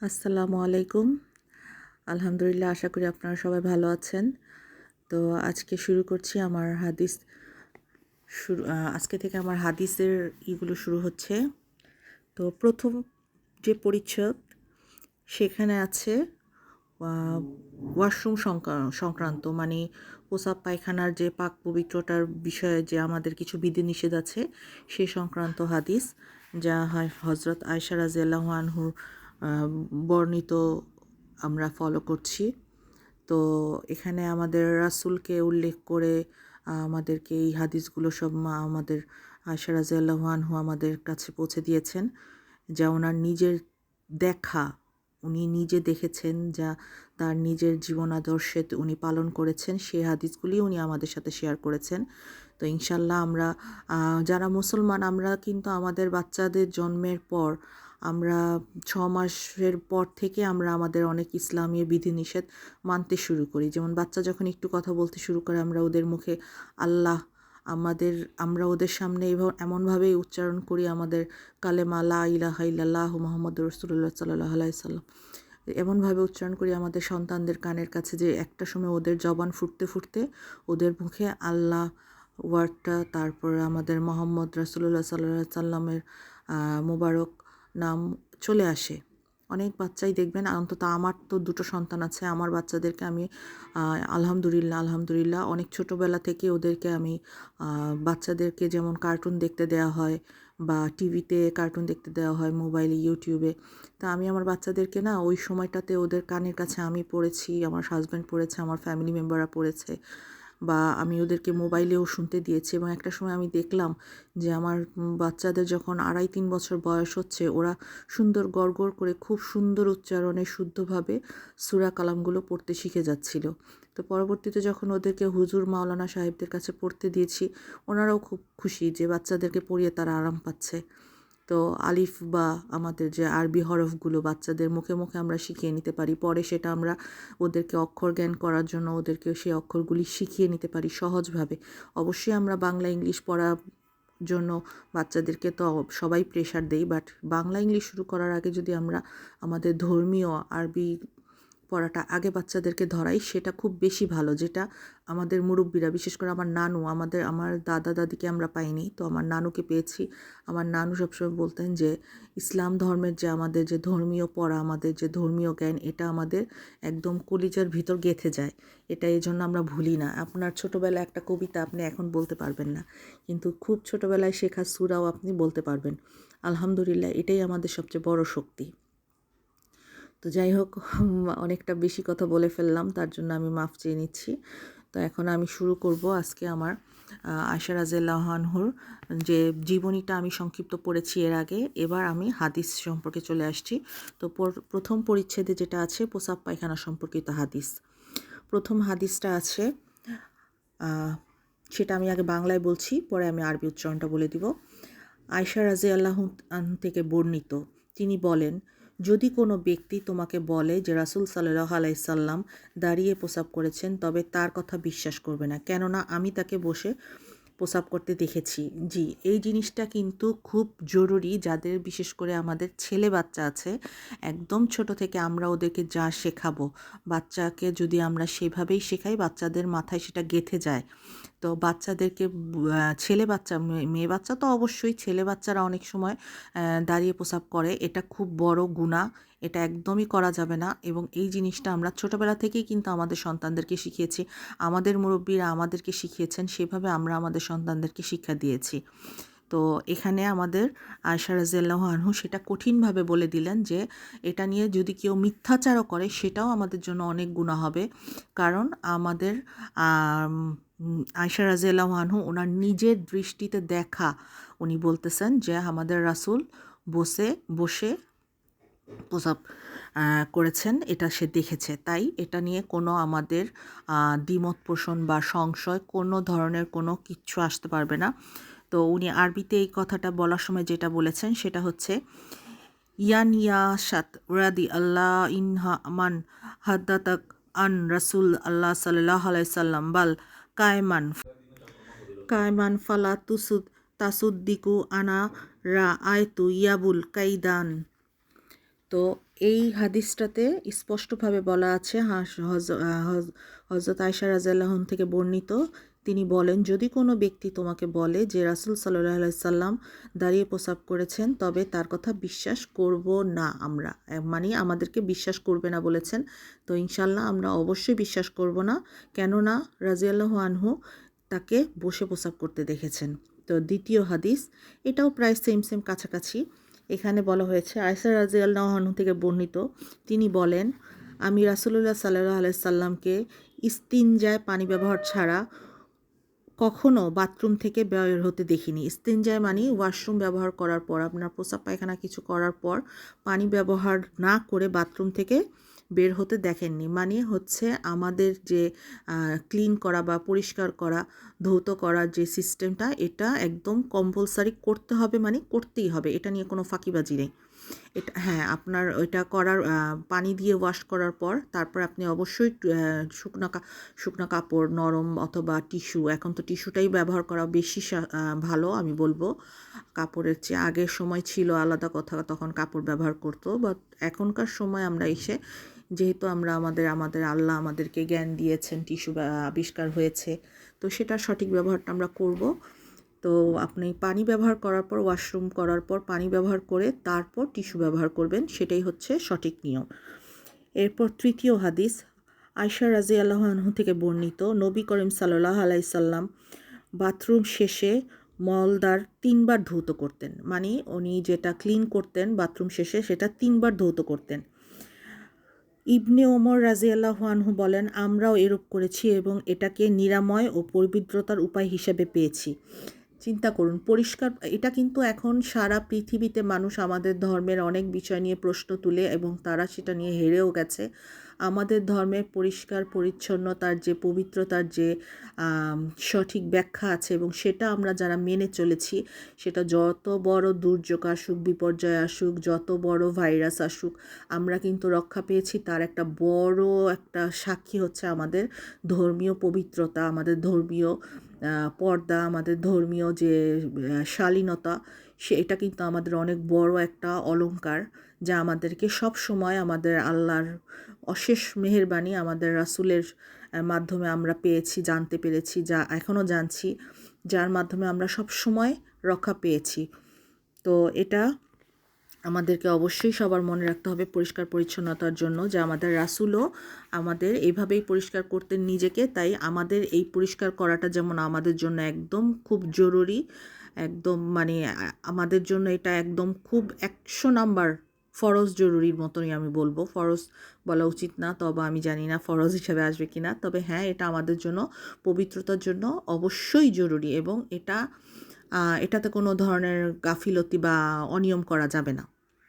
আসসালামু আলাইকুম। আলহামদুলিল্লাহ, আশা করি আপনারা সবাই ভালো আছেন। তো আজকে শুরু করছি আমার হাদিস আজকে থেকে আমার হাদিসের ইগুলো শুরু হচ্ছে। তো প্রথম যে পরিচ্ছদ সেখানে আছে ওয়াশরুম সংক্রান্ত, মানে প্রস্রাব পায়খানার যে পাক পবিত্রতার বিষয়ে যে আমাদের কিছু বিধিনিষেধ আছে সে সংক্রান্ত হাদিস, যা হয় হজরত আয়েশা রাদিয়াল্লাহু আনহু বর্ণিত আমরা ফলো করছি। তো এখানে আমাদের রাসূলকে উল্লেখ করে আমাদেরকে এই হাদিসগুলো সব আমাদের আয়েশা রাদিয়াল্লাহু আনহু আমাদের কাছে পৌঁছে দিয়েছেন, যা ওনার নিজের দেখা, উনি নিজে দেখেছেন, যা তার নিজের জীবন আদর্শে উনি পালন করেছেন, সেই হাদিসগুলি উনি আমাদের সাথে শেয়ার করেছেন। তো ইনশাল্লাহ আমরা যারা মুসলমান, আমরা কিন্তু আমাদের বাচ্চাদের জন্মের পর আমরা 6 মাসের পর থেকে আমরা আমাদের অনেক ইসলামী বিধিনিষেধ মানতে শুরু করি। যেমন বাচ্চা যখন একটু কথা বলতে শুরু করে, আমরা ওদের মুখে আল্লাহ, আমরা ওদের সামনে এমনভাবেই উচ্চারণ করি আমাদের কালেমা লা ইলাহা ইল্লাল্লাহু মুহাম্মাদুর রাসূলুল্লাহ সাল্লাল্লাহু আলাইহি সাল্লাম। এমনভাবে উচ্চারণ করি আমাদের সন্তানদের কানের কাছে যে একটা সময় ওদের জবান ফুটতে ফুটতে ওদের মুখে আল্লাহ ওয়ার্ডটা, তারপরে আমাদের মোহাম্মদ রাসূলুল্লাহ সাল্লাল্লাহু আলাইহি সাল্লামের মোবারক নাম চলে আসে। অনেক বাচ্চাই দেখবেন, অন্তত আমার তো 2টো সন্তান আছে, আমার বাচ্চাদেরকে আমি আলহামদুলিল্লাহ অনেক ছোটোবেলা থেকে ওদেরকে আমি বাচ্চাদেরকে যেমন কার্টুন দেখতে দেওয়া হয় বা টিভিতে কার্টুন দেখতে দেওয়া হয়, মোবাইলে, ইউটিউবে। তা আমি আমার বাচ্চাদেরকে না ওই সময়টাতে ওদের কানের কাছে আমি পড়েছি, আমার হাজব্যান্ড পড়েছে, আমার ফ্যামিলি মেম্বাররা পড়েছে, বা আমি ওদেরকে মোবাইলেও শুনতে দিয়েছি। এবং একটা সময় আমি দেখলাম যে আমার বাচ্চাদের যখন 2.5-3 বছর বয়স হচ্ছে, ওরা সুন্দর গড়গড় করে খুব সুন্দর উচ্চারণে শুদ্ধভাবে সূরা কালামগুলো পড়তে শিখে যাচ্ছিল। তো পরবর্তীতে যখন ওদেরকে হুজুর মাওলানা সাহেবদের কাছে পড়তে দিয়েছি, ওনারাও খুব খুশি যে বাচ্চাদেরকে পড়িয়ে তারা আরাম পাচ্ছে। তো আলিফ বা আমাদের যে আরবি হরফগুলো বাচ্চাদের মুখে মুখে আমরা শিখিয়ে নিতে পারি, পরে সেটা আমরা ওদেরকে অক্ষর জ্ঞান করার জন্য ওদেরকে সেই অক্ষরগুলি শিখিয়ে নিতে পারি সহজভাবে। অবশ্যই আমরা বাংলা ইংলিশ পড়ার জন্য বাচ্চাদেরকে তো সবাই প্রেশার দেই, বাট বাংলা ইংলিশ শুরু করার আগে যদি আমরা আমাদের ধর্মীয় আরবি পড়াটা আগে বাচ্চাদেরকে ধরাই, সেটা খুব বেশি ভালো। যেটা আমাদের মুরব্বীরা, বিশেষ করে আমার নানু, আমার দাদা দাদিকে আমরা পাইনি, তো আমার নানুকে পেয়েছি। আমার নানু সবসময় বলতেন যে ইসলাম ধর্মের যে আমাদের যে ধর্মীয় পড়া, আমাদের যে ধর্মীয় জ্ঞান, এটা আমাদের একদম কলিজার ভিতর গেঁথে যায়। এটা এই জন্য আমরা ভুলি না। আপনার ছোটোবেলায় একটা কবিতা আপনি এখন বলতে পারবেন না, কিন্তু খুব ছোটোবেলায় শেখা সূরাও আপনি বলতে পারবেন। আলহামদুলিল্লাহ, এটাই আমাদের সবচেয়ে বড় শক্তি। তো যাই হোক, অনেকটা বেশি কথা বলে ফেললাম, তার জন্য আমি মাফ চেয়ে নিচ্ছি। তো এখন আমি শুরু করব আজকে আমার আয়েশা রাদিয়াল্লাহু আনহুর যে জীবনীটা আমি সংক্ষিপ্ত পড়েছি এর আগে। এবার আমি হাদিস সম্পর্কে চলে আসছি। তো প্রথম পরিচ্ছেদে যেটা আছে প্রস্রাব পায়খানা সম্পর্কিত হাদিস। প্রথম হাদিসটা আছে, সেটা আমি আগে বাংলায় বলছি, পরে আমি আরবি উচ্চারণটা বলে দিব। আয়েশা রাদিয়াল্লাহু আনহা থেকে বর্ণিত, তিনি বলেন, যদি কোনো ব্যক্তি তোমাকে বলে যে রাসূল সাল্লাল্লাহু আলাইহি সাল্লাম দাঁড়িয়ে প্রস্রাব করেছেন, তবে তার কথা বিশ্বাস করবে না, কেননা আমি তাকে বসে প্রস্রাব করতে দেখেছি। জি, এই জিনিসটা কিন্তু খুব জরুরি। যাদের বিশেষ করে আমাদের ছেলে বাচ্চা আছে, একদম ছোট থেকে আমরা ওদেরকে যা শেখাবো, বাচ্চাকে যদি আমরা সেভাবেই শেখাই, বাচ্চাদের মাথায় সেটা গেঁথে যায়। তো বাচ্চাদেরকে ছেলে বাচ্চা, মেয়ে বাচ্চা তো অবশ্যই, ছেলে বাচ্চারা অনেক সময় দাঁড়িয়ে প্রস্রাব করে, এটা খুব বড় গুনাহ, এটা একদমই করা যাবে না। এবং এই জিনিসটা আমরা ছোটোবেলা থেকেই কিন্তু আমাদের সন্তানদেরকে শিখিয়েছি, আমাদের মুরব্বীরা আমাদেরকে শিখিয়েছেন, সেভাবে আমরা আমাদের সন্তানদেরকে শিক্ষা দিয়েছি। তো এখানে আমাদের আয়েশা রাদিয়াল্লাহু আনহু সেটা কঠিনভাবে বলে দিলেন যে এটা নিয়ে যদি কেউ মিথ্যাচারও করে, সেটাও আমাদের জন্য অনেক গুনাহ হবে। কারণ আমাদের আয়েশা রাদিয়াল্লাহু আনহু ওনার নিজের দৃষ্টিতে দেখা, উনি বলতেছেন যে আমাদের রাসূল বসে প্রস্রাব করেছেন, এটা সে দেখেছে। তাই এটা নিয়ে কোনো আমাদের দ্বিমত পোষণ বা সংশয়, কোনো ধরনের কোনো কিচ্ছু আসতে পারবে না। তো উনি আরবিতে এই কথাটা বলার সময় যেটা বলেছেন সেটা হচ্ছে, ইয়াসাত রাদি আল্লাহ ইনহা মান হাদ্দাতাক আন রাসূল আল্লাহ সাল্লাল্লাহু আলাইহি সাল্লাম বাল কায়মান কায়মান ফালা তাসুদ্দিকু আনা রা আয়তু ইয়াবুল কাইদান। তো এই হাদিসটাতে স্পষ্টভাবে বলা আছে, হযরত আয়েশা রাদিয়াল্লাহু আনহা থেকে বর্ণিত, তিনি বলেন, যদি কোনো ব্যক্তি তোমাকে বলে যে রাসূল সাল্লাল্লাহু আলাইহি সাল্লাম দাঁড়িয়ে প্রস্রাব করেছেন, তবে তার কথা বিশ্বাস করব না আমরা। মানে আমাদেরকে বিশ্বাস করবে না বলেছেন। তো ইনশাআল্লাহ আমরা অবশ্যই বিশ্বাস করব না, কেননা রাদিয়াল্লাহু আনহু তাকে বসে প্রস্রাব করতে দেখেছেন। তো দ্বিতীয় হাদিস, এটাও প্রায় সেম কাছাকাছি। এখানে বলা হয়েছে, আয়েশা রাদিয়াল্লাহু আনহা থেকে বর্ণিত, তিনি বলেন, আমি রাসূলুল্লাহ সাল্লাল্লাহু আলাইহি সাল্লামকে ইস্তিনজায় পানি ব্যবহার ছাড়া কখনো বাথরুম থেকে বের হতে দেখিনি। ইস্তিনজায় মানে ওয়াশরুম ব্যবহার করার পর, আপনার প্রস্রাব পায়খানা কিছু করার পর পানি ব্যবহার না করে বাথরুম থেকে বের হতে দেখেননি। মানে হচ্ছে আমাদের যে ক্লিন করা বা পরিষ্কার করা, ধৌত করার যে সিস্টেমটা, এটা একদম কম্পালসারি করতে হবে, মানে করতেই হবে, এটা নিয়ে কোনো ফাঁকিবাজি নেই। এটা হ্যাঁ, আপনার ওইটা করার পানি দিয়ে ওয়াশ করার পর তারপর আপনি অবশ্যই শুকনো কাপড়, নরম অথবা টিস্যু, এখন তো টিস্যুটাই ব্যবহার করা বেশি ভালো আমি বলবো। কাপড়ের চেয়ে আগের সময় ছিল আলাদা কথা, তখন কাপড় ব্যবহার করতো, বাট এখনকার সময় আমরা এসে, যেহেতু আমরা আমাদের আল্লাহ আমাদেরকে জ্ঞান দিয়েছেন, টিস্যু আবিষ্কার হয়েছে, তো সেটার সঠিক ব্যবহারটা আমরা করব। তো আপনি পানি ব্যবহার করার পর, ওয়াশরুম করার পর পানি ব্যবহার করে তারপর টিস্যু ব্যবহার করবেন, সেটাই হচ্ছে সঠিক নিয়ম। এরপর তৃতীয় হাদিস, আয়েশা রাদিয়াল্লাহু আনহা থেকে বর্ণিত, নবী করিম সাল্লাল্লাহু আলাইহি সাল্লাম বাথরুম শেষে মলদ্বার 3 বার ধৌত করতেন। মানে উনি যেটা ক্লিন করতেন বাথরুম শেষে, সেটা 3 বার ধৌত করতেন। ইবনে ওমর রাদিয়াল্লাহু আনহু বলেন, আমরাও এরূপ করেছি এবং এটাকে নিরাময় ও পবিত্রতার উপায় হিসেবে পেয়েছি। চিন্তা করুন, পরিষ্কার, এটা কিন্তু এখন সারা পৃথিবীতে মানুষ আমাদের ধর্মের অনেক বিষয় নিয়ে প্রশ্ন তুলে এবং তারা সেটা নিয়ে হেরেও গেছে। আমাদের ধর্মের পরিষ্কার পরিচ্ছন্নতার যে পবিত্রতার যে সঠিক ব্যাখ্যা আছে, এবং সেটা আমরা যারা মেনে চলেছি, সেটা যত বড় দুর্যোগ আসুক, বিপর্যয় আসুক, যত বড় ভাইরাস আসুক, আমরা কিন্তু রক্ষা পেয়েছি। তার একটা বড় একটা সাক্ষী হচ্ছে আমাদের ধর্মীয় পবিত্রতা, আমাদের ধর্মীয় পর্দা, আমাদের ধর্মীয় যে শালীনতা, এটা কিন্তু আমাদের অনেক বড় একটা অলংকার, যা আমাদেরকে সব সময় আমাদের আল্লাহর অশেষ মেহেরবানি, আমাদের রাসূলের মাধ্যমে আমরা পেয়েছি, জানতে পেরেছি, যা এখনও জানছি, যার মাধ্যমে আমরা সব সময় রক্ষা পেয়েছি। তো এটা আমাদেরকে অবশ্যই সবার মনে রাখতে হবে পরিষ্কার পরিচ্ছন্নতার জন্য, যে আমাদের রাসূলও আমাদের এইভাবেই পরিষ্কার করতেন নিজেকে। তাই আমাদের এই পরিষ্কার করাটা যেমন আমাদের জন্য একদম খুব জরুরি, একদম মানে আমাদের জন্য এটা একদম খুব 100 নাম্বার ফরজ জরুরির মতনই আমি বলবো। ফরজ বলা উচিত না, তবে আমি জানি না ফরজ হিসেবে আসবে কি না। তবে হ্যাঁ, এটা আমাদের জন্য পবিত্রতার জন্য অবশ্যই জরুরি, এবং এটাতে কোনো ধরনের গাফিলতি বা অনিয়ম করা যাবে না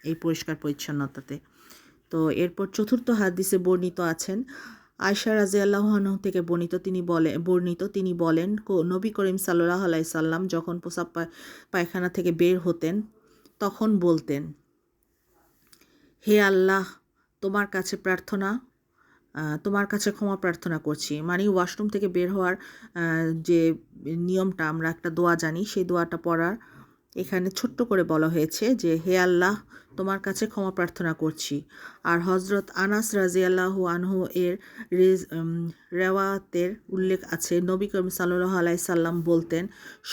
এই পরিষ্কার পরিচ্ছন্নতাতে। তো এরপর চতুর্থ হাদিসে বর্ণিত আছেন, আয়েশা রাদিয়াল্লাহু আনহা থেকে তিনি বলেন, নবী করিম সাল্লাল্লাহু আলাইহি সাল্লাম যখন প্রস্রাব পায়খানা থেকে বের হতেন, তখন বলতেন, হে আল্লাহ, তোমার কাছে তোমার কাছে ক্ষমা প্রার্থনা করছি। মানে ওয়াশরুম থেকে বের হওয়ার যে নিয়মটা, আমরা একটা দোয়া জানি, সেই দোয়াটা পড়ার এখানে ছোট্ট করে বলা হয়েছে যে, হে আল্লাহ, তোমার কাছে ক্ষমা প্রার্থনা করছি। আর হজরত আনাস রাদিয়াল্লাহু আনহু এর রেওয়াতের উল্লেখ আছে, নবী করিম সাল্লাল্লাহু আলাইহি সাল্লাম বলতেন,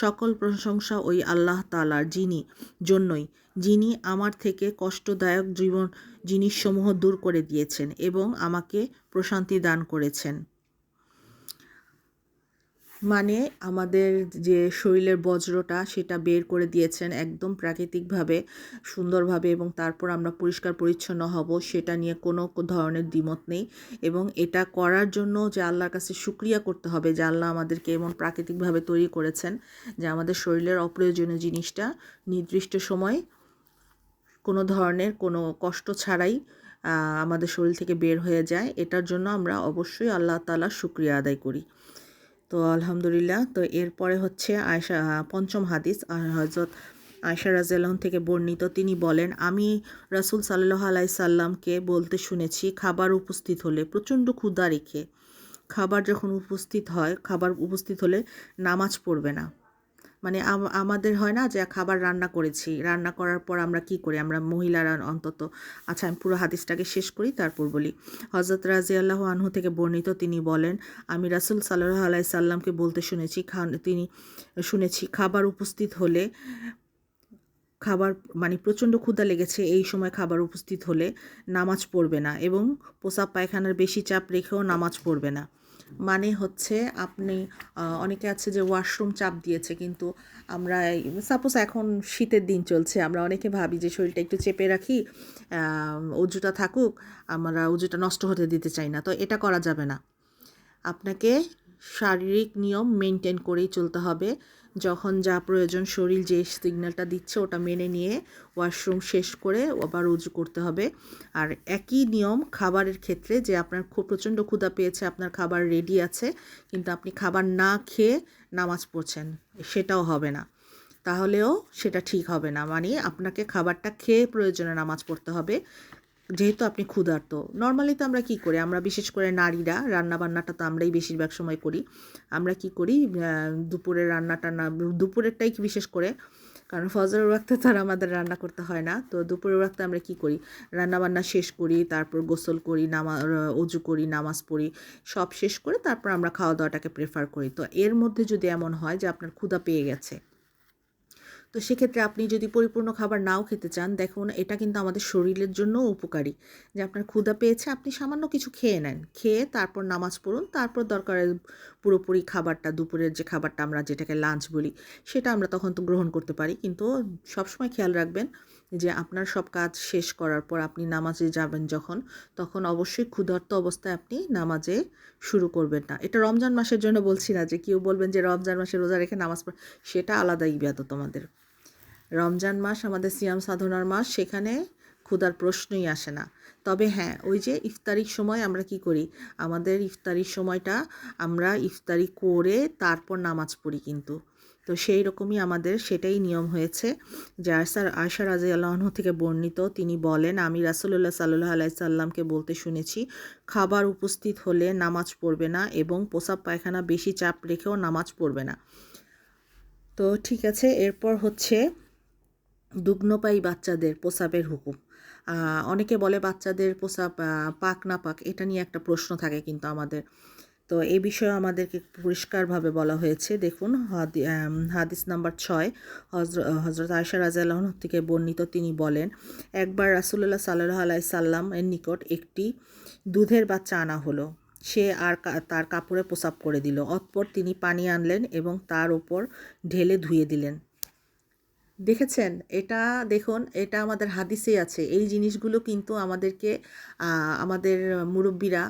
সকল প্রশংসা ওই আল্লাহ তাআলার যিনি আমার থেকে কষ্টদায়ক জিনিসসমূহ দূর করে দিয়েছেন এবং আমাকে প্রশান্তি দান করেছেন। মানে আমাদের যে শরীরের বজ্রটা, সেটা বের করে দিয়েছেন একদম প্রাকৃতিকভাবে, সুন্দরভাবে, এবং তারপর আমরা পরিষ্কার পরিচ্ছন্ন হব, সেটা নিয়ে কোনো ধরনের দ্বিমত নেই। এবং এটা করার জন্য যে আল্লাহর কাছে শুকরিয়া করতে হবে, যে আল্লাহ আমাদেরকে এমন প্রাকৃতিকভাবে তৈরি করেছেন যে আমাদের শরীরের অপ্রয়োজনীয় জিনিসটা নির্দিষ্ট সময় কোনো ধরনের কোনো কষ্ট ছাড়াই আমাদের শরীর থেকে বের হয়ে যায়। এটার জন্য আমরা অবশ্যই আল্লাহ তাআলার শুকরিয়া আদায় করি। তো আলহামদুলিল্লাহ। তো এরপরে হচ্ছে পঞ্চম হাদিস, হযরত আয়েশা রাদিয়াল্লাহু থেকে বর্ণিত, তিনি বলেন, আমি রাসূল সাল্লাল্লাহু আলাইহি সাল্লামকে বলতে শুনেছি, খাবার উপস্থিত হলে, প্রচণ্ড ক্ষুধা রেখে খাবার উপস্থিত হলে নামাজ পড়বে না। মানে আমাদের হয় না যে খাবার রান্না করেছি, রান্না করার পর আমরা কি করি, আমরা মহিলারা অন্তত, আচ্ছা আমি পুরো হাদিসটাকে শেষ করি তারপর বলি। হযরত রাদিয়াল্লাহু আনহু থেকে বর্ণিত, তিনি বলেন, আমি রাসূল সাল্লাল্লাহু আলাইহি সাল্লামকে বলতে শুনেছি খাবার উপস্থিত হলে, খাবার মানে প্রচণ্ড ক্ষুধা লেগেছে এই সময় খাবার উপস্থিত হলে নামাজ পড়বে না, এবং প্রস্রাব পায়খানার বেশি চাপ রেখেও নামাজ পড়বে না। মানে হচ্ছে আপনি অনেকে আছে যে ওয়াশরুম চাপ দিয়েছে, কিন্তু আমরা সাপোজ এখন শীতের দিন চলছে, আমরা অনেকে ভাবি যে শরীরটা একটু চেপে রাখি, অজুটা থাকুক, আমরা অজুটা নষ্ট হতে দিতে চাই না, তো এটা করা যাবে না। আপনাকে শারীরিক নিয়ম মেনটেন করেই চলতে হবে। যখন যা প্রয়োজন, শরীর যে সিগন্যালটা দিচ্ছে ওটা মেনে নিয়ে ওয়াশরুম শেষ করে আবার উজু করতে হবে। আর একই নিয়ম খাবারের ক্ষেত্রে, যে আপনার খুব প্রচণ্ড ক্ষুধা পেয়েছে, আপনার খাবার রেডি আছে, কিন্তু আপনি খাবার না খেয়ে নামাজ পড়ছেন, সেটাও হবে না, তাহলেও সেটা ঠিক হবে না। মানে আপনাকে খাবারটা খেয়ে প্রয়োজনে নামাজ পড়তে হবে, যেহেতু আপনি ক্ষুধার্ত। নর্মালি তো আমরা কী করি, আমরা বিশেষ করে নারীরা রান্নাবান্নাটা তো আমরাই বেশিরভাগ সময় করি। আমরা কি করি, দুপুরের রান্নাটা না, দুপুরেরটাই বিশেষ করে, কারণ ফজরের ওয়াক্তে তো আর আমাদের রান্না করতে হয় না। তো দুপুরের ওয়াক্তে আমরা কি করি, রান্নাবান্না শেষ করি, তারপর গোসল করি, অজু করি, নামাজ পড়ি, সব শেষ করে তারপর আমরা খাওয়া দাওয়াটাকে প্রেফার করি। তো এর মধ্যে যদি এমন হয় যে আপনার ক্ষুধা পেয়ে গেছে, তো সেক্ষেত্রে আপনি যদি পরিপূর্ণ খাবার নাও খেতে চান, দেখুন এটা কিন্তু আমাদের শরীরের জন্য উপকারী, যে আপনার ক্ষুধা পেয়েছে, আপনি সামান্য কিছু খেয়ে নেন, খেয়ে তারপর নামাজ পড়ুন, তারপর দরকারে পুরোপুরি খাবারটা, দুপুরের যে খাবারটা আমরা যেটাকে লাঞ্চ বলি, সেটা আমরা তখন তো গ্রহণ করতে পারি। কিন্তু সবসময় খেয়াল রাখবেন যে আপনার সব কাজ শেষ করার পর আপনি নামাজে যাবেন যখন, তখন অবশ্যই ক্ষুধার্ত অবস্থায় আপনি নামাজে শুরু করবেন না। এটা রমজান মাসের জন্য বলছি না, যে কেউ বলবেন যে রমজান মাসে রোজা রেখে নামাজ পড়, সেটা আলাদা ইবাদত আমাদের। রমজান মাস আমাদের সিয়াম সাধনার মাস, সেখানে ক্ষুধার প্রশ্নই আসে না। তবে হ্যাঁ, ওই যে ইফতারির সময় আমরা কি করি, আমাদের ইফতারির সময়টা আমরা ইফতারি করে তারপর নামাজ পড়ি কিন্তু। তো সেই রকমই আমাদের সেটাই নিয়ম হয়েছে। যে আয়সা রাদিয়াল্লাহু আনহা থেকে বর্ণিত, তিনি বলেন, আমি রাসূলুল্লাহ সাল্লাল্লাহু আলাইহি সাল্লামকে বলতে শুনেছি, খাবার উপস্থিত হলে নামাজ পড়বে না, এবং প্রস্রাব পায়খানা বেশি চাপ রেখেও নামাজ পড়বে না। তো ঠিক আছে, এরপর হচ্ছে দুগ্নপায়ী বাচ্চাদের প্রস্রাবের হুকুম। অনেকে বলে বাচ্চাদের প্রস্রাব পাক না পাক, এটা নিয়ে একটা প্রশ্ন থাকে কিন্তু আমাদের। তো এই বিষয়ে আমাদেরকে পরিষ্কারভাবে বলা হয়েছে। দেখুন হাদিস নাম্বার 6, হযরত আয়েশা রাদিয়াল্লাহু আনহা থেকে বর্ণিত, তিনি বলেন, একবার রাসূলুল্লাহ সাল্লাল্লাহু আলাইহি সাল্লাম এর নিকট একটি দুধের বাচ্চা আনা হলো। সে তার কাপড়ে প্রস্রাব করে দিল। অতঃপর তিনি পানি আনলেন এবং তার উপর ঢেলে ধুয়ে দিলেন। দেখেছেন? এটা দেখুন, এটা আমাদের হাদিসেই আছে। এই জিনিসগুলো কিন্তু আমাদেরকে আমাদের মুরব্বিরা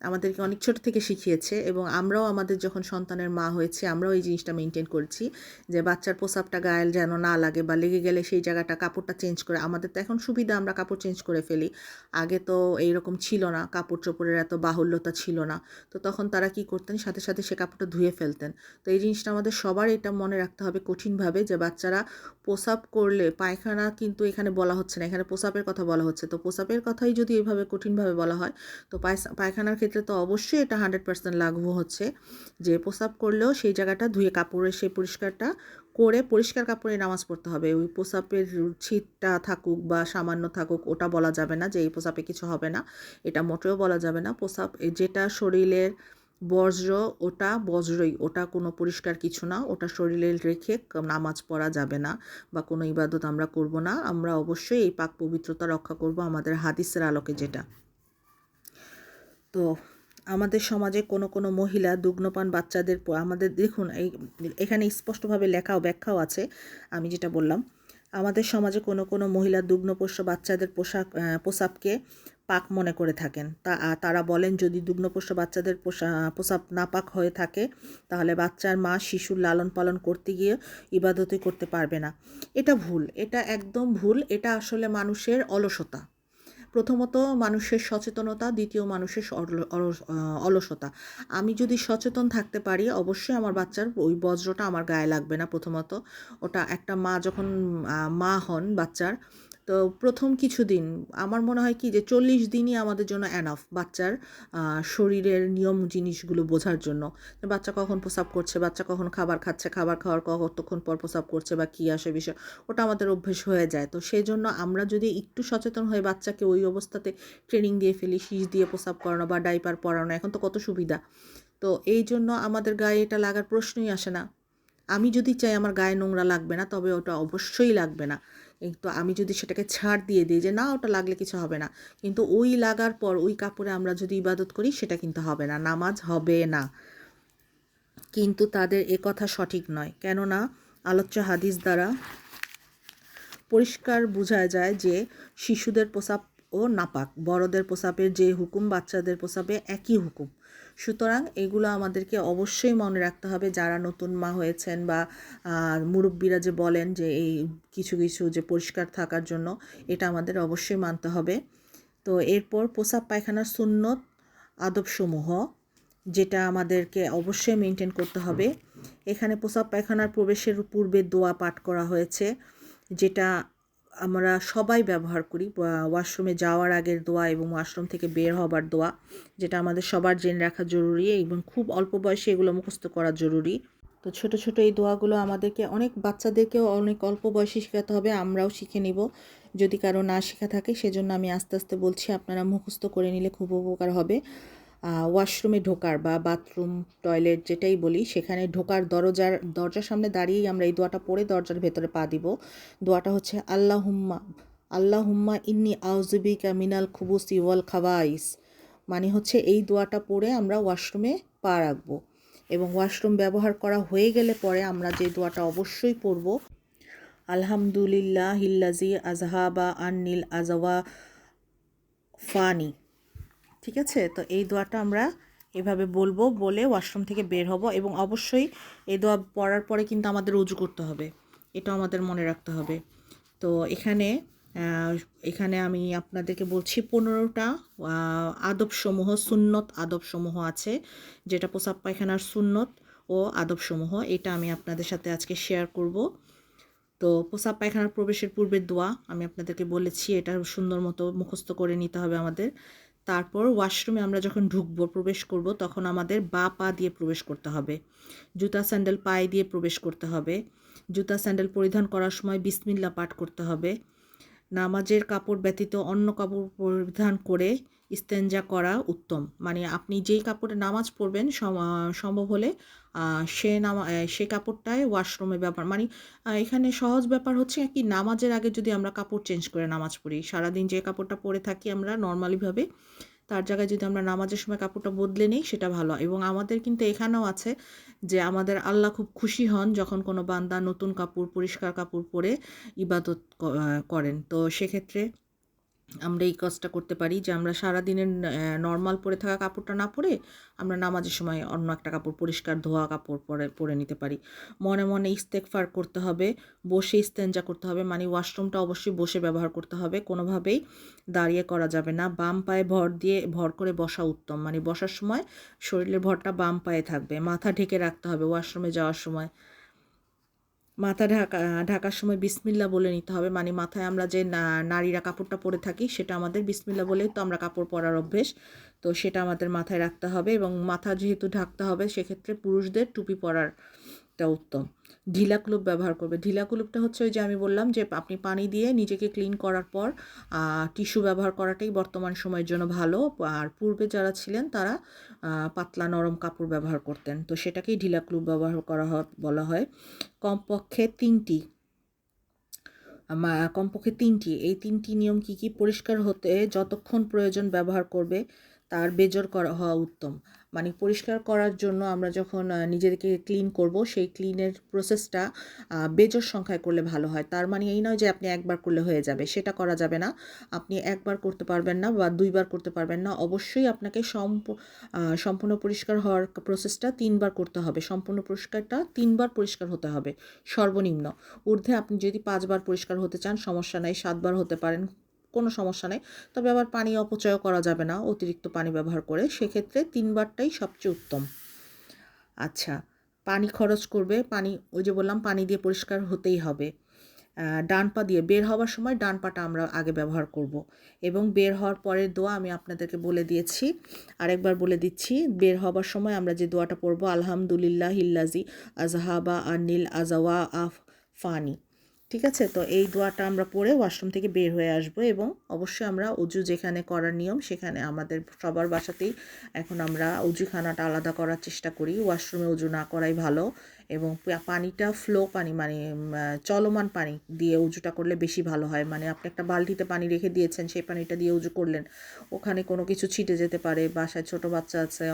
আমাদেরকে অনেক ছোট থেকে শিখিয়েছে, এবং আমরাও আমাদের যখন সন্তানের মা হয়েছি, আমরাও এই জিনিসটা মেনটেন করেছি, যে বাচ্চার প্রস্রাবটা গায়ে যেন না লাগে, বা লেগে গেলে সেই জায়গাটা কাপড়টা চেঞ্জ করে। আমাদের তো এখন সুবিধা, আমরা কাপড় চেঞ্জ করে ফেলি। আগে তো এইরকম ছিল না, কাপড় চোপড়ের এত বাহুল্যতা ছিল না। তো তখন তারা কি করতেন, সাথে সাথে সে কাপড়টা ধুয়ে ফেলতেন। তো এই জিনিসটা আমাদের সবার এটা মনে রাখতে হবে কঠিনভাবে, যে বাচ্চারা প্রস্রাব করলে, পায়খানা কিন্তু এখানে বলা হচ্ছে না, এখানে প্রস্রাবের কথা বলা হচ্ছে। তো প্রস্রাবের কথাই যদি এইভাবে কঠিনভাবে বলা হয়, তো পায়খানার ক্ষেত্রে তো অবশ্যই এটা 100% লাগু হচ্ছে, যে প্রস্রাব করলেও সেই জায়গাটা ধুয়ে কাপড়ে সেই পরিষ্কারটা করে পরিষ্কার কাপড়ে নামাজ পড়তে হবে। ওই প্রস্রাবের ছিটটা থাকুক বা সামান্য থাকুক, ওটা বলা যাবে না যে এই প্রস্রাবে কিছু হবে না, এটা মোটেও বলা যাবে না। প্রস্রাব যেটা শরীরের বজ্র, ওটা বজ্রই, ওটা কোনো পরিষ্কার কিছু না, ওটা শরীরে রেখে নামাজ পড়া যাবে না, বা কোনো ইবাদত আমরা করব না। আমরা অবশ্যই এই পাক পবিত্রতা রক্ষা করব আমাদের হাদিসের আলোকে যেটা। তো আমাদের সমাজে কোনো কোনো মহিলা দুগ্নপান বাচ্চাদের আমাদের দেখুন, এখানে স্পষ্টভাবে ব্যাখ্যাও আছে আমি যেটা বললাম। আমাদের সমাজে কোনো কোনো মহিলা দুগ্নপোষ্য বাচ্চাদের প্রস্রাবকে পাক মনে করে থাকেন। তারা বলেন, যদি দুগ্নপোষ্য বাচ্চাদের প্রস্রাব নাপাক হয়ে থাকে, তাহলে বাচ্চার মা শিশুর লালন পালন করতে গিয়ে ইবাদতই করতে পারবে না। এটা ভুল, এটা একদম ভুল। এটা আসলে মানুষের অলসতা। প্রথমত মানুষের সচেতনতা, দ্বিতীয় মানুষের অলসতা। আমি যদি সচেতন থাকতে পারি, অবশ্যই আমার বাচ্চার ওই বজ্রটা আমার গায়ে লাগবে না। প্রথমত ওটা একটা মা যখন মা হন বাচ্চার, তো প্রথম কিছুদিন আমার মনে হয় কি যে 40 দিনই আমাদের জন্য এনাফ বাচ্চার শরীরের নিয়ম জিনিসগুলো বোঝার জন্য। বাচ্চা কখন প্রস্রাব করছে, বাচ্চা কখন খাবার খাচ্ছে, খাবার খাওয়ার কতক্ষণ পর প্রস্রাব করছে বা কী আসে বিষয়, ওটা আমাদের অভ্যেস হয়ে যায়। তো সেই জন্য আমরা যদি একটু সচেতন হয়ে বাচ্চাকে ওই অবস্থাতে ট্রেনিং দিয়ে ফেলি, শীষ দিয়ে প্রস্রাব করানো বা ডাইপার পরানো, এখন তো কত সুবিধা। তো এই জন্য আমাদের গায়ে এটা লাগার প্রশ্নই আসে না। আমি যদি চাই আমার গায়ে নোংরা লাগবে না, তবে ওটা অবশ্যই লাগবে না। তো আমি যদি সেটাকে ছাড় দিয়ে দিই যে না ওটা লাগলে কিছু হবে না, কিন্তু ওই লাগার পর ওই কাপড়ে আমরা যদি ইবাদত করি সেটা কিন্তু হবে না, নামাজ হবে না। কিন্তু তাদের এ কথা সঠিক নয়, কেননা আলোচ্য হাদিস দ্বারা পরিষ্কার বোঝা যায় যে শিশুদের প্রস্রাব ও নাপাক, বড়দের প্রস্রাবের যে হুকুম বাচ্চাদের প্রস্রাবে একই হুকুম। সুতরাং এগুলো আমাদেরকে অবশ্যই মনে রাখতে হবে, যারা নতুন মা হয়েছেন বা মুরব্বীরা যে বলেন যে এই কিছু কিছু যে পরিষ্কার থাকার জন্য, এটা আমাদের অবশ্যই মানতে হবে। তো এরপর প্রস্রাব পায়খানার সুন্নত আদবসমূহ যেটা আমাদেরকে অবশ্যই মেনটেন করতে হবে। এখানে প্রস্রাব পায়খানার প্রবেশের পূর্বে দোয়া পাঠ করা হয়েছে, যেটা আমরা সবাই ব্যবহার করি। ওয়াশরুমে যাওয়ার আগের দোয়া এবং ওয়াশরুম থেকে বের হবার দোয়া, যেটা আমাদের সবার জেনে রাখা জরুরি এবং খুব অল্প বয়সে এগুলো মুখস্থ করা জরুরি। তো ছোট ছোট এই দোয়াগুলো আমাদেরকে অনেক বাচ্চাদেরকেও অনেক অল্প বয়সে শেখাতে হবে, আমরাও শিখে নিব যদি কারো না শেখা থাকে। সেজন্য আমি আস্তে আস্তে বলছি, আপনারা মুখস্থ করে নিলে খুব উপকার হবে। ওয়াশরুমে ঢোকার বা বাথরুম টয়লেট যেটাই বলি, সেখানে ঢোকার দরজার সামনে দাঁড়িয়েই আমরা এই দোয়াটা পড়ে দরজার ভেতরে পা দিব। দোয়াটা হচ্ছে আল্লাহুম্মা ইন্নি আউযুবিকা মিনাল খুবুসি ওয়াল খাবাইস। মানে হচ্ছে এই দোয়াটা পড়ে আমরা ওয়াশরুমে পা রাখবো, এবং ওয়াশরুম ব্যবহার করা হয়ে গেলে পরে আমরা যে দোয়াটা অবশ্যই পড়ব, আলহামদুলিল্লাহিল্লাযী আযহাবা আন্নিল আযওয়া ফানি। ঠিক আছে, তো এই দোয়াটা আমরা এভাবে বলবো, বলে ওয়াশরুম থেকে বের হব। এবং অবশ্যই এই দোয়া পড়ার পরে কিন্তু আমাদের উজু করতে হবে, এটা আমাদের মনে রাখতে হবে। তো এখানে আমি আপনাদেরকে বলছি 15টা আদবসমূহ, সুন্নত আদবসমূহ আছে, যেটা প্রস্রাব পায়খানার সুন্নত ও আদবসমূহ, এটা আমি আপনাদের সাথে আজকে শেয়ার করব। তো প্রস্রাব পায়খানার প্রবেশের পূর্বের দোয়া আমি আপনাদেরকে বলেছি, এটা সুন্দর মতো মুখস্থ করে নিতে হবে আমাদের। তারপর ওয়াশরুমে আমরা যখন ঢুকবো, প্রবেশ করব, তখন আমাদের বা পা দিয়ে প্রবেশ করতে হবে। জুতা স্যান্ডেল পায়ে দিয়ে প্রবেশ করতে হবে। জুতা স্যান্ডেল পরিধান করার সময় বিসমিল্লাহ পাঠ করতে হবে। নামাজের কাপড় ব্যতীত অন্য কাপড় পরিধান করে ইস্তেঞ্জা করা উত্তম। মানে আপনি যেই কাপড়ে নামাজ পড়বেন সম্ভব হলে সে কাপড়টায় ওয়াশরুমে ব্যবহার, মানে এখানে সহজ ব্যাপার হচ্ছে কি, নামাজের আগে যদি আমরা কাপড় চেঞ্জ করে নামাজ পড়ি, সারাদিন যে কাপড়টা পরে থাকি আমরা নর্মালিভাবে, তার জায়গায় যদি আমরা নামাজের সময় কাপড়টা বদলে নিই সেটা ভালো। এবং আমাদের কিন্তু এখানেও আছে যে আমাদের আল্লাহ খুব খুশি হন যখন কোনো বান্দা নতুন কাপড়, পরিষ্কার কাপড় পরে ইবাদত করেন। তো সেক্ষেত্রে আমরা এই কাজটা করতে পারি যে আমরা সারাদিনের নর্মাল পরে থাকা কাপড়টা না পরে আমরা নামাজের সময় অন্য একটা কাপড়, পরিষ্কার ধোয়া কাপড় পরে নিতে পারি। মনে মনে ইস্তেগফার করতে হবে, বসে ইস্তেঞ্জা করতে হবে, মানে ওয়াশরুমটা অবশ্যই বসে ব্যবহার করতে হবে, কোনোভাবেই দাঁড়িয়ে করা যাবে না। বাম পায়ে ভর করে বসা উত্তম, মানে বসার সময় শরীরের ভরটা বাম পায়ে থাকবে। মাথা ঢেকে রাখতে হবে ওয়াশরুমে যাওয়ার সময়। মাথা ঢাকার সময় বিসমিল্লাহ বলে নিতে হবে, মানে মাথায় আমরা যে নারীরা কাপড়টা পরে থাকি সেটা আমাদের বিসমিল্লাহ বলেই তো আমরা কাপড় পরার অভ্যেস, তো সেটা আমাদের মাথায় রাখতে হবে। এবং মাথা যেহেতু ঢাকতে হবে, সেক্ষেত্রে পুরুষদের টুপি পরারটা উত্তম। ঢিলা কুলুপ ব্যবহার করবে। ঢিলা কুলুপটা হচ্ছে ওই যে আমি বললাম যে আপনি পানি দিয়ে নিজেকে ক্লিন করার পর টিস্যু ব্যবহার করাটাই বর্তমান সময়ের জন্য ভালো। আর পূর্বে যারা ছিলেন তারা পাতলা নরম কাপড় ব্যবহার করতেন, তো সেটাকেই ঢিলা কুলুপ ব্যবহার বলা হয়। কমপক্ষে তিনটি এই তিনটি নিয়ম কি পরিষ্কার হতে যতক্ষণ প্রয়োজন ব্যবহার করবে, তার বেজর হওয়া উত্তম। মানে পরিষ্কার করার জন্য আমরা যখন নিজেদেরকে ক্লিন করব, সেই ক্লিনের প্রসেসটা বেজর সংখ্যায় করলে ভালো হয়। তার মানে এই নয় যে আপনি একবার করলে হয়ে যাবে, সেটা করা যাবে না। আপনি একবার করতে পারবেন না বা দুইবার করতে পারবেন না, অবশ্যই আপনাকে সম্পূর্ণ পরিষ্কার হওয়ার প্রসেসটা 3বার করতে হবে। সম্পূর্ণ পরিষ্কারটা 3বার পরিষ্কার হতে হবে সর্বনিম্ন। ঊর্ধ্বে আপনি যদি 5বার পরিষ্কার হতে চান সমস্যা নাই, 7বার হতে পারেন, কোনো সমস্যা নেই। তবে আবার পানি অপচয় করা যাবে না অতিরিক্ত পানি ব্যবহার করে, সেক্ষেত্রে 3বারটাই সবচেয়ে উত্তম। আচ্ছা, পানি খরচ করবে, পানি ওই যে বললাম পানি দিয়ে পরিষ্কার হতেই হবে। ডান পা দিয়ে বের হওয়ার সময় ডান পাটা আমরা আগে ব্যবহার করব এবং বের হওয়ার পরের দোয়া আমি আপনাদেরকে বলে দিয়েছি, আরেকবার বলে দিচ্ছি। বের হওয়ার সময় আমরা যে দোয়াটা পড়বো, আলহামদুলিল্লাহ হিল্লাজি আজহাবা আনিল আজাওয়া আফ ফানি। ঠিক আছে, তো এই দোয়াটা আমরা পড়ে ওয়াশরুম থেকে বের হয়ে আসব এবং অবশ্যই আমরা অজু যেখানে করার নিয়ম সেখানে, আমাদের সবার বাসাতেই এখন আমরা অজুখানাটা আলাদা করার চেষ্টা করি, ওয়াশরুমে অজু না করাই ভালো। এবং পানিটা ফ্লো পানি মানে চলমান পানি দিয়ে উজুটা করলে বেশি ভালো হয়। মানে আপনি একটা বালতিতে পানি রেখে দিয়েছেন, সেই পানিটা দিয়ে উজু করলেন, ওখানে কোনো কিছু ছিটে যেতে পারে, বাসায় ছোট বাচ্চা আছে,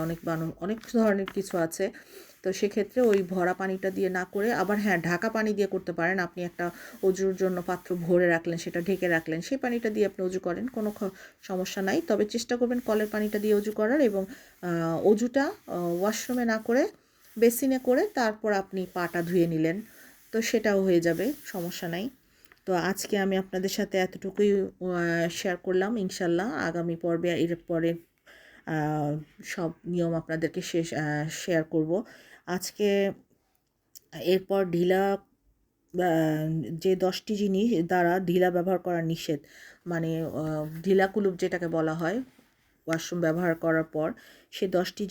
অনেক ধরনের কিছু আছে। তো সেক্ষেত্রে ওই ভরা পানিটা দিয়ে না করে, আবার হ্যাঁ ঢাকা পানি দিয়ে করতে পারেন। আপনি একটা অজুর জন্য পাত্র ভরে রাখলেন, সেটা ঢেকে রাখলেন, সেই পানিটা দিয়ে আপনি অজু করেন, কোনো সমস্যা নাই। তবে চেষ্টা করবেন কলের পানিটা দিয়ে অজু করার এবং অজুটা ওয়াশরুমে না করে বেসিনে করে তারপর আপনি পাটা ধুয়ে নিলেন, তো সেটাও হয়ে যাবে, সমস্যা নাই। তো আজকে আমি আপনাদের সাথে এতটুকুই শেয়ার করলাম। ইনশাল্লাহ আগামী পর্বে এর পরে সব নিয়ম আপনাদেরকে শেয়ার করব। আজকে এরপর ঢিলা যে 10টি জিনিস দ্বারা ঢিলা ব্যবহার করা নিষেধ, মানে ঢিলা কুলুপ যেটাকে বলা হয় ওয়াশরুম ব্যবহার করার পর, সে 10টি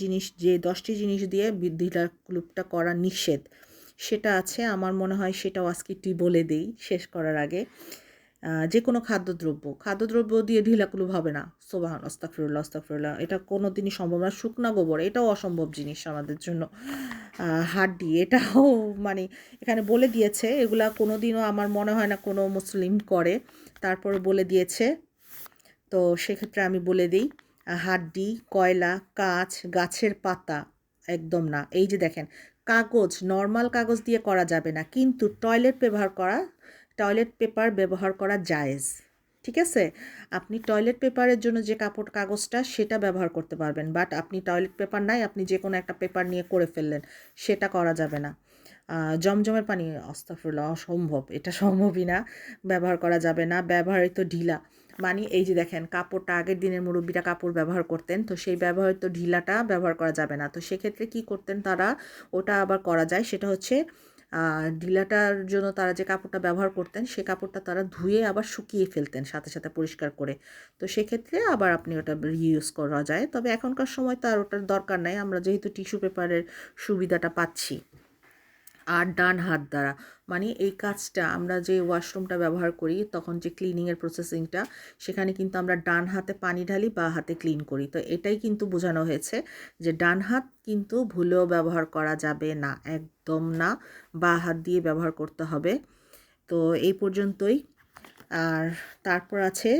জিনিস দিয়ে ঢিলা কুলুপটা করা নিষেধ সেটা আছে। আমার মনে হয় সেটাও আজকে একটু বলে দেই শেষ করার আগে। যে কোনো খাদ্যদ্রব্য দিয়ে ঢিলা কুলুপ হবে না। সোবাহান আস্তাগফিরুল্লাহ আস্তাগফিরুল্লাহ, এটা কোনো দিনই সম্ভব না। শুকনা গোবর এটাও অসম্ভব জিনিস আমাদের জন্য। হাড্ডি এটাও মানে এখানে বলে দিয়েছে, এগুলা কোনো দিনও আমার মনে হয় না কোনো মুসলিম করে, তারপরে বলে দিয়েছে। তো সেক্ষেত্রে আমি বলে দিই, হাড্ডি, কয়লা, কাঁচ, গাছের পাতা একদম না। এই যে দেখেন, কাগজ, নর্মাল কাগজ দিয়ে করা যাবে না, কিন্তু টয়লেট পেপার ব্যবহার করা জায়েজ। ঠিক আছে, আপনি টয়লেট পেপারের জন্য যে কাগজটা সেটা ব্যবহার করতে পারবেন, বাট আপনি টয়লেট পেপার নাই, আপনি যে কোনো একটা পেপার নিয়ে করে ফেললেন, সেটা করা যাবে না। জমজমের পানি আস্তাগফিরুল্লাহ, অসম্ভব, এটা সম্ভবই না, ব্যবহার করা যাবে না। ব্যবহৃত ঢিলা মানে এই যে দেখেন, কাপড়টা আগের দিনের মুরব্বীরা কাপড় ব্যবহার করতেন, তো সেই ব্যবহৃত ঢিলাটা ব্যবহার করা যাবে না। তো সেক্ষেত্রে কি করতেন তারা, ওটা আবার করা যায়, সেটা হচ্ছে ঢিলাটার জন্য তারা যে কাপড়টা ব্যবহার করতেন সে কাপড়টা তারা ধুয়ে আবার শুকিয়ে ফেলতেন সাথে সাথে পরিষ্কার করে। তো সেক্ষেত্রে আবার আপনি ওটা রিইউজ করা যায়। তবে এখনকার সময় তো আর ওটার দরকার নাই, আমরা যেহেতু টিস্যু পেপারের সুবিধাটা পাচ্ছি। আর ডান হাত দ্বারা মানে এই কাজটা আমরা যে ওয়াশরুমটা ব্যবহার করি তখন যে ক্লিনিংয়ের প্রসেসিংটা, সেখানে কিন্তু আমরা ডান হাতে পানি ঢালি, বা হাতে ক্লিন করি। তো এটাই কিন্তু বোঝানো হয়েছে যে ডান হাত কিন্তু ভুলেও ব্যবহার করা যাবে না, একদম না, বা হাত দিয়ে ব্যবহার করতে হবে। তো এই পর্যন্তই। আর তারপর আছে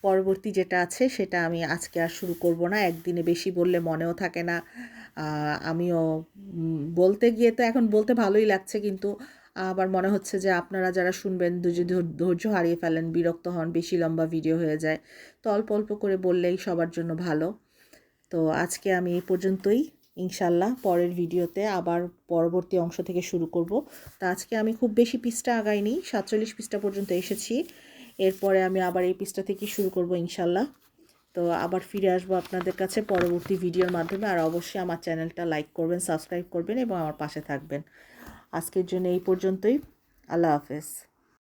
পরবর্তী যেটা আছে সেটা আমি আজকে আর শুরু করব না, একদিনে বেশি বললে মনেও থাকে না। আমিও বলতে গিয়ে তো এখন বলতে ভালোই লাগছে, কিন্তু আবার মনে হচ্ছে যে আপনারা যারা শুনবেন যদি ধৈর্য হারিয়ে ফেলেন, বিরক্ত হন, বেশি লম্বা ভিডিও হয়ে যায়, তো অল্প অল্প করে বললেই সবার জন্য ভালো। তো আজকে আমি এই পর্যন্তই, ইনশাল্লাহ পরের ভিডিওতে আবার পরবর্তী অংশ থেকে শুরু করব। তো আজকে আমি খুব বেশি পৃষ্ঠা আগাইনি, 47 পৃষ্ঠা পর্যন্ত এসেছি, এরপরে আমি আবার এই পৃষ্ঠা থেকে শুরু করব ইনশাল্লাহ। তো আবার ফিরে আসবো আপনাদের কাছে পরবর্তী ভিডিওর মাধ্যমে। আর অবশ্যই আমার চ্যানেলটা লাইক করবেন, সাবস্ক্রাইব করবেন এবং আমার পাশে থাকবেন। আজকের জন্য এই পর্যন্তই। আল্লাহ হাফেজ।